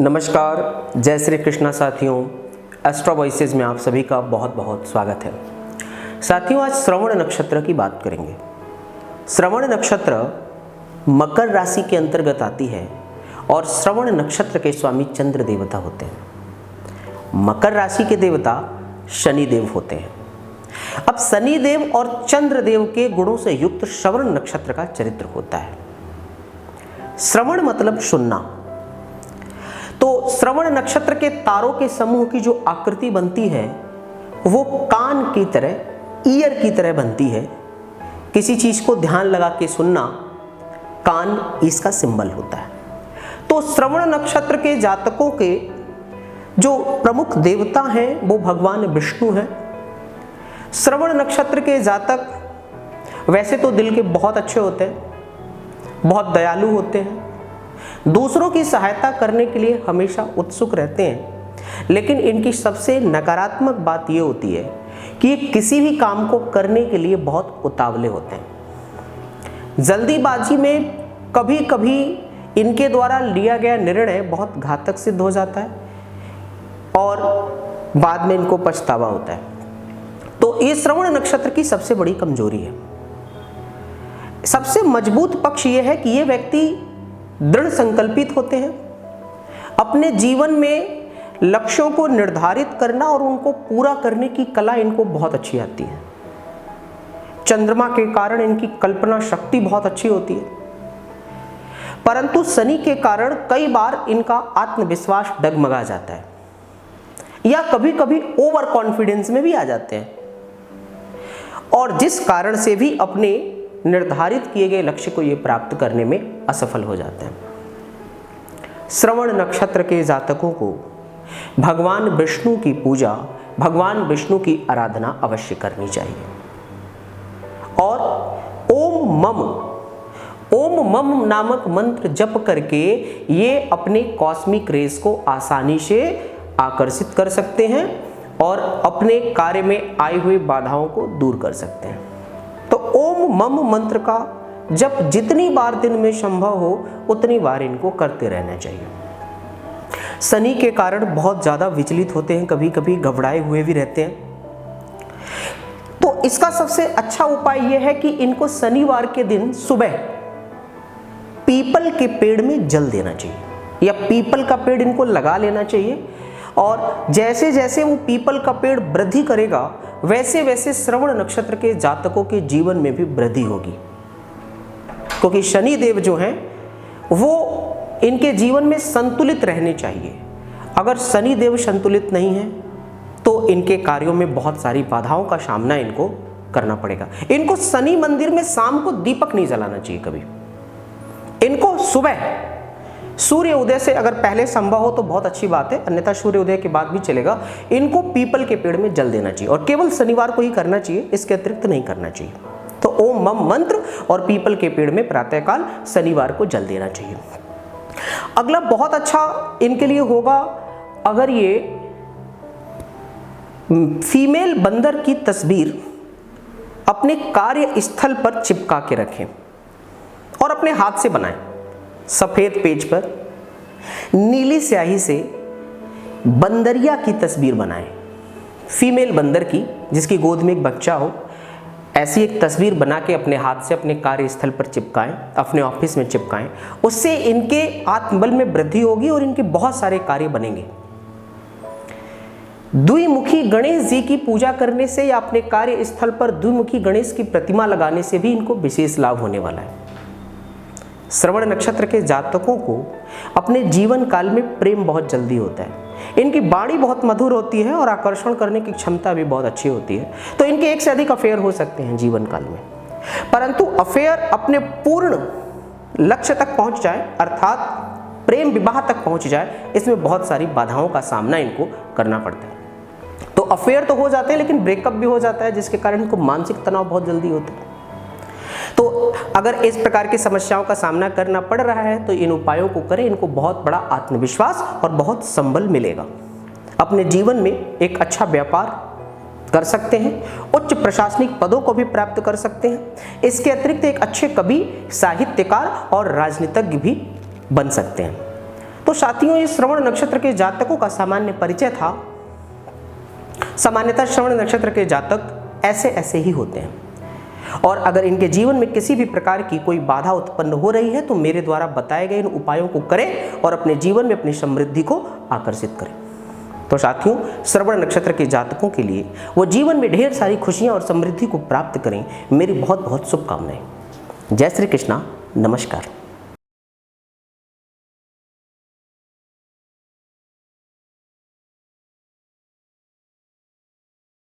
नमस्कार, जय श्री कृष्णा साथियों। एस्ट्रो वॉइसेस में आप सभी का बहुत बहुत स्वागत है। साथियों, आज श्रवण नक्षत्र की बात करेंगे। श्रवण नक्षत्र मकर राशि के अंतर्गत आती है और श्रवण नक्षत्र के स्वामी चंद्र देवता होते हैं। मकर राशि के देवता शनि देव होते हैं। अब शनि देव और चंद्र देव के गुणों से युक्त श्रवण नक्षत्र का चरित्र होता है। श्रवण मतलब सुनना। तो श्रवण नक्षत्र के तारों के समूह की जो आकृति बनती है वो कान की तरह, ईयर की तरह बनती है। किसी चीज को ध्यान लगा के सुनना, कान इसका सिंबल होता है। तो श्रवण नक्षत्र के जातकों के जो प्रमुख देवता हैं वो भगवान विष्णु हैं। श्रवण नक्षत्र के जातक वैसे तो दिल के बहुत अच्छे होते हैं, बहुत दयालु होते हैं, दूसरों की सहायता करने के लिए हमेशा उत्सुक रहते हैं। लेकिन इनकी सबसे नकारात्मक बात यह होती है कि ये किसी भी काम को करने के लिए बहुत उतावले होते हैं। जल्दीबाजी में कभी कभी इनके द्वारा लिया गया निर्णय बहुत घातक सिद्ध हो जाता है और बाद में इनको पछतावा होता है। तो ये श्रवण नक्षत्र की सबसे बड़ी कमजोरी है। सबसे मजबूत पक्ष यह है कि ये व्यक्ति दृढ़ संकल्पित होते हैं। अपने जीवन में लक्ष्यों को निर्धारित करना और उनको पूरा करने की कला इनको बहुत अच्छी आती है। चंद्रमा के कारण इनकी कल्पना शक्ति बहुत अच्छी होती है, परंतु शनि के कारण कई बार इनका आत्मविश्वास डगमगा जाता है या कभी कभी ओवर कॉन्फिडेंस में भी आ जाते हैं और जिस कारण से भी अपने निर्धारित किए गए लक्ष्य को ये प्राप्त करने में असफल हो जाते हैं। श्रवण नक्षत्र के जातकों को भगवान विष्णु की पूजा, भगवान विष्णु की आराधना अवश्य करनी चाहिए और ओम मम नामक मंत्र जप करके ये अपने कॉस्मिक रेस को आसानी से आकर्षित कर सकते हैं और अपने कार्य में आई हुई बाधाओं को दूर कर सकते हैं। तो ओम मम मंत्र का जप जितनी बार दिन में संभव हो उतनी बार इनको करते रहना चाहिए। शनि के कारण बहुत ज्यादा विचलित होते हैं, कभी कभी घबराए हुए भी रहते हैं। तो इसका सबसे अच्छा उपाय यह है कि इनको शनिवार के दिन सुबह पीपल के पेड़ में जल देना चाहिए या पीपल का पेड़ इनको लगा लेना चाहिए और जैसे जैसे वो पीपल का पेड़ वृद्धि करेगा वैसे वैसे श्रवण नक्षत्र के जातकों के जीवन में भी वृद्धि होगी, क्योंकि शनि देव जो हैं वो इनके जीवन में संतुलित रहने चाहिए। अगर शनि देव संतुलित नहीं है तो इनके कार्यों में बहुत सारी बाधाओं का सामना इनको करना पड़ेगा। इनको शनि मंदिर में शाम को दीपक नहीं जलाना चाहिए कभी। इनको सुबह सूर्य उदय से अगर पहले संभव हो तो बहुत अच्छी बात है, अन्यथा सूर्य उदय के बाद भी चलेगा। इनको पीपल के पेड़ में जल देना चाहिए और केवल शनिवार को ही करना चाहिए, इसके अतिरिक्त नहीं करना चाहिए। तो ओम मम मंत्र और पीपल के पेड़ में प्रातःकाल शनिवार को जल देना चाहिए। अगला बहुत अच्छा इनके लिए होगा अगर ये फीमेल बंदर की तस्वीर अपने कार्य स्थल पर चिपका के रखें और अपने हाथ से बनाएं। सफेद पेज पर नीली स्याही से बंदरिया की तस्वीर बनाएं, फीमेल बंदर की जिसकी गोद में एक बच्चा हो। ऐसी एक तस्वीर बना के अपने हाथ से अपने कार्यस्थल पर चिपकाएं, अपने ऑफिस में चिपकाएं। उससे इनके आत्मबल में वृद्धि होगी और इनके बहुत सारे कार्य बनेंगे। द्विमुखी गणेश जी की पूजा करने से या अपने कार्यस्थल पर द्विमुखी गणेश की प्रतिमा लगाने से भी इनको विशेष लाभ होने वाला है। श्रवण नक्षत्र के जातकों को अपने जीवन काल में प्रेम बहुत जल्दी होता है। इनकी वाणी बहुत मधुर होती है और आकर्षण करने की क्षमता भी बहुत अच्छी होती है। तो इनके एक से अधिक अफेयर हो सकते हैं जीवन काल में, परंतु अफेयर अपने पूर्ण लक्ष्य तक पहुंच जाए अर्थात प्रेम विवाह तक पहुंच जाए, इसमें बहुत सारी बाधाओं का सामना इनको करना पड़ता है। तो अफेयर तो हो जाते हैं लेकिन ब्रेकअप भी हो जाता है, जिसके कारण इनको मानसिक तनाव बहुत जल्दी होता है। तो अगर इस प्रकार की समस्याओं का सामना करना पड़ रहा है तो इन उपायों को करें, इनको बहुत बड़ा आत्मविश्वास और बहुत संबल मिलेगा। अपने जीवन में एक अच्छा व्यापार कर सकते हैं, उच्च प्रशासनिक पदों को भी प्राप्त कर सकते हैं। इसके अतिरिक्त एक अच्छे कवि, साहित्यकार और राजनीतिज्ञ भी बन सकते हैं। तो साथियों, ये श्रवण नक्षत्र के जातकों का सामान्य परिचय था। सामान्यतः श्रवण नक्षत्र के जातक ऐसे ऐसे ही होते हैं, और अगर इनके जीवन में किसी भी प्रकार की कोई बाधा उत्पन्न हो रही है तो मेरे द्वारा बताए गए इन उपायों को करें और अपने जीवन में अपनी समृद्धि को आकर्षित करें। तो साथियों, श्रवण नक्षत्र के जातकों के लिए वो जीवन में ढेर सारी खुशियां और समृद्धि को प्राप्त करें, मेरी बहुत बहुत शुभकामनाएं। जय श्री कृष्णा, नमस्कार।